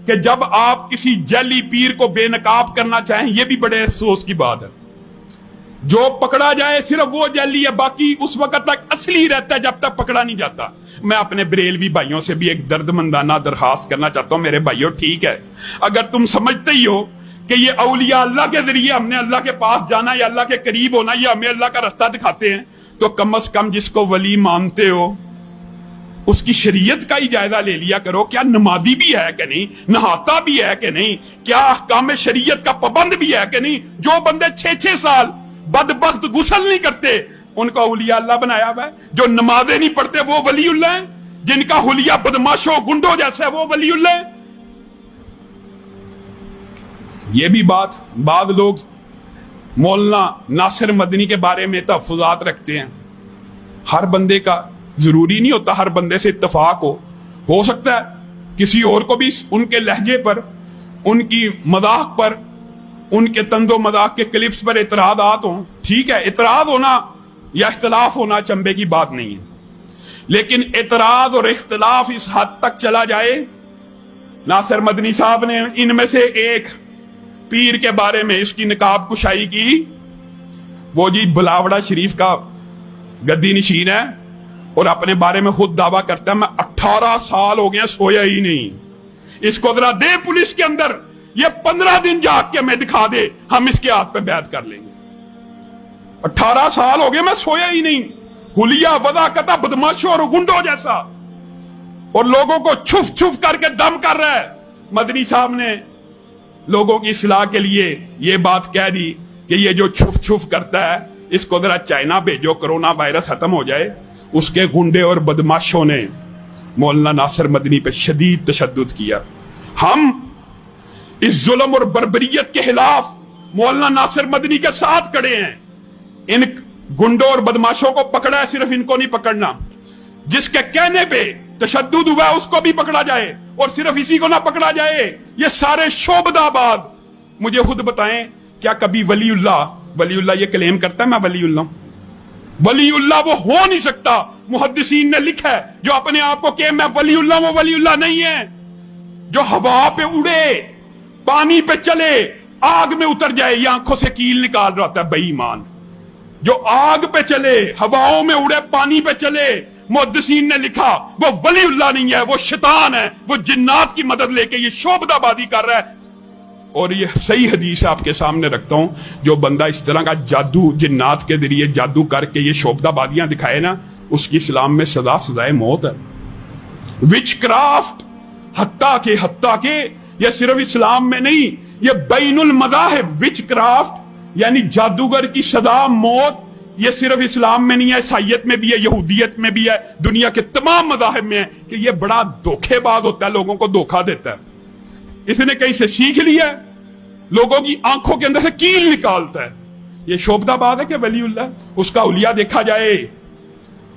کہ جب آپ کسی جعلی پیر کو بے نقاب کرنا چاہیں، یہ بھی بڑے افسوس کی بات ہے۔ جو پکڑا جائے صرف وہ جعلی ہے، باقی اس وقت تک اصلی رہتا ہے جب تک پکڑا نہیں جاتا۔ میں اپنے بریلوی بھائیوں سے بھی ایک درد مندانہ درخواست کرنا چاہتا ہوں، میرے بھائیوں ٹھیک ہے، اگر تم سمجھتے ہی ہو کہ یہ اولیاء اللہ کے ذریعے ہم نے اللہ کے پاس جانا یا اللہ کے قریب ہونا، یہ ہمیں اللہ کا راستہ دکھاتے ہیں، تو کم از کم جس کو ولی مانتے ہو اس کی شریعت کا ہی جائزہ لے لیا کرو۔ کیا نمازی بھی ہے کہ نہیں، نہاتا بھی ہے کہ نہیں، کیا احکام شریعت کا پابند بھی ہے کہ نہیں؟ جو بندے 6 سال بدبخت غسل نہیں کرتے ان کو اولیاء اللہ بنایا ہوا ہے، جو نمازیں نہیں پڑھتے وہ ولی اللہ ہیں، جن کا حلیہ بدماشوں گنڈوں جیسا ہے وہ ولی اللہ ہیں۔ یہ بھی بات بعض لوگ مولانا ناصر مدنی کے بارے میں تحفظات رکھتے ہیں۔ ہر بندے کا ضروری نہیں ہوتا ہر بندے سے اتفاق ہو سکتا ہے کسی اور کو بھی ان کے لہجے پر، ان کی مذاق پر، ان کے طنز و مذاق کے کلپس پر اعتراضات ہوں، ٹھیک ہے، اعتراض ہونا یا اختلاف ہونا چنبے کی بات نہیں ہے، لیکن اعتراض اور اختلاف اس حد تک چلا جائے۔ ناصر مدنی صاحب نے ان میں سے ایک پیر کے بارے میں اس کی نقاب کشائی کی، وہ جی بلاوڑا شریف کا گدی نشین ہے اور اپنے بارے میں خود دعویٰ کرتا ہے میں 18 سال ہو گئے سویا ہی نہیں، اس کو ذرا دے پولیس کے اندر، یہ 15 دن جاگ کے میں دکھا دے، ہم اس کے ہاتھ پہ بیعت کر لیں گے۔ 18 سال ہو گئے میں سویا ہی نہیں، حلیہ وضاقتہ بدماشوں اور گنڈوں جیسا، اور لوگوں کو چھف چھف کر کے دم کر رہا ہے۔ مدنی صاحب نے لوگوں کی اصلاح کے لیے یہ بات کہہ دی کہ یہ جو چھف چھف کرتا ہے اس کو ذرا چائنا بھیجو، کرونا وائرس ختم ہو جائے۔ اس کے گنڈے اور بدماشوں نے مولانا ناصر مدنی پہ شدید تشدد کیا۔ ہم اس ظلم اور بربریت کے خلاف مولانا ناصر مدنی کے ساتھ کھڑے ہیں۔ ان گنڈوں اور بدماشوں کو پکڑا ہے، صرف ان کو نہیں پکڑنا، جس کے کہنے پہ تشدد ہوا ہے اس کو بھی پکڑا جائے، اور صرف اسی کو نہ پکڑا جائے، یہ سارے شعبدہ باز مجھے خود بتائیں کیا کبھی ولی اللہ یہ کلیم کرتا ہے میں ولی اللہ وہ ہو نہیں سکتا۔ محدثین نے لکھا ہے جو اپنے آپ کو کہ میں ولی اللہ، وہ ولی اللہ نہیں ہے۔ جو ہوا پہ اڑے، پانی پہ چلے، آگ میں اتر جائے، یہ آنکھوں سے کیل نکال رہا ہوتا ہے بے ایمان۔ جو آگ پہ چلے، ہواؤں میں اڑے، پانی پہ چلے، محدثین نے لکھا وہ ولی اللہ نہیں ہے، وہ شیطان ہے، وہ جنات کی مدد لے کے یہ شعبدہ بازی کر رہا ہے۔ اور یہ صحیح حدیث آپ کے سامنے رکھتا ہوں، جو بندہ اس طرح کا جادو جنات کے ذریعے جادو کر کے یہ شعبدہ بازیاں دکھائے نا، اس کی اسلام میں سزائے موت ہے۔ وچ کرافٹ حتیٰ کہ یہ صرف اسلام میں نہیں، یہ بین المذاہب وچ کرافٹ یعنی جادوگر کی سزا موت، یہ صرف اسلام میں نہیں ہے، عیسائیت میں بھی ہے، یہودیت میں بھی ہے، دنیا کے تمام مذاہب میں ہے کہ یہ بڑا دھوکے باز ہوتا ہے، لوگوں کو دھوکہ دیتا ہے۔ اس نے کہیں سے سیکھ لیا ہے، لوگوں کی آنکھوں کے اندر سے کیل نکالتا ہے۔ یہ شعبدہ باز ہے کہ ولی اللہ؟ اس کا اولیاء دیکھا جائے۔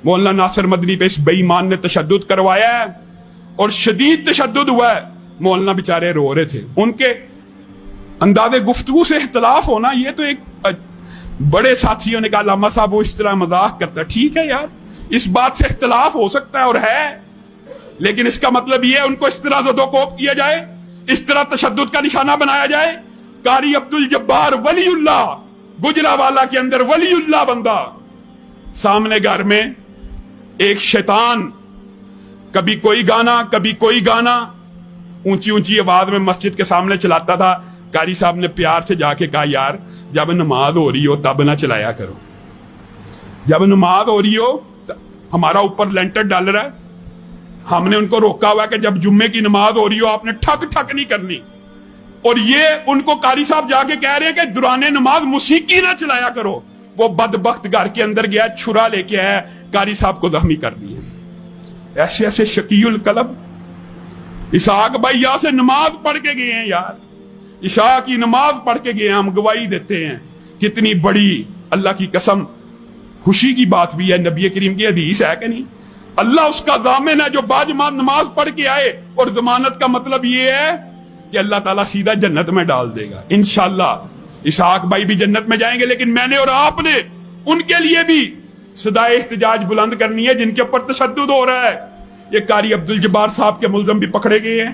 مولانا ناصر مدنی پہ اس بے ایمان نے تشدد کروایا ہے اور شدید تشدد ہوا ہے۔ مولانا بیچارے رو رہے تھے، ان کے انداز گفتگو سے اختلاف ہونا، یہ تو ایک بڑے ساتھیوں نے کہا علامہ صاحب وہ اس طرح مذاق کرتا ہے، ٹھیک ہے یار، اس بات سے اختلاف ہو سکتا ہے اور ہے، لیکن اس کا مطلب یہ ہے ان کو اس طرح زدوکوب کیا جائے، اس طرح تشدد کا نشانہ بنایا جائے۔ قاری عبد الجبار ولی اللہ، گجرانوالہ کے اندر ولی اللہ بندہ، سامنے گھر میں ایک شیطان کبھی کوئی گانا اونچی اونچی آواز میں مسجد کے سامنے چلاتا تھا۔ قاری صاحب نے پیار سے جا کے کہا یار جب نماز ہو رہی ہو تب نہ چلایا کرو، جب نماز ہو رہی ہو، ہمارا اوپر لینٹر ڈال رہا ہے، ہم نے ان کو روکا ہوا ہے کہ جب جمعے کی نماز ہو رہی ہو آپ نے ٹھک ٹھک نہیں کرنی، اور یہ ان کو قاری صاحب جا کے کہہ رہے ہیں کہ دوران نماز موسیقی نہ چلایا کرو۔ وہ بدبخت گھر کے اندر گیا، چھرا لے کے آیا، قاری صاحب کو زخمی کر دیا۔ ایسے ایسے شقی القلب اسحاق بھائی یہاں سے نماز پڑھ کے گئے ہیں یار، عشاء کی نماز پڑھ کے گئے ہیں، ہم گواہی دیتے ہیں کتنی بڑی اللہ کی قسم خوشی کی بات بھی ہے۔ نبی کریم کی حدیث ہے کہ نہیں، اللہ اس کا ضامن ہے جو باجماعت نماز پڑھ کے آئے، اور ضمانت کا مطلب یہ ہے کہ اللہ تعالیٰ سیدھا جنت میں ڈال دے گا انشاءاللہ۔ اسحاق بھائی بھی جنت میں جائیں گے، لیکن میں نے اور آپ نے ان کے لیے بھی صدائے احتجاج بلند کرنی ہے جن کے اوپر تشدد ہو رہا ہے۔ یہ قاری عبد الجبار صاحب کے ملزم بھی پکڑے گئے ہیں،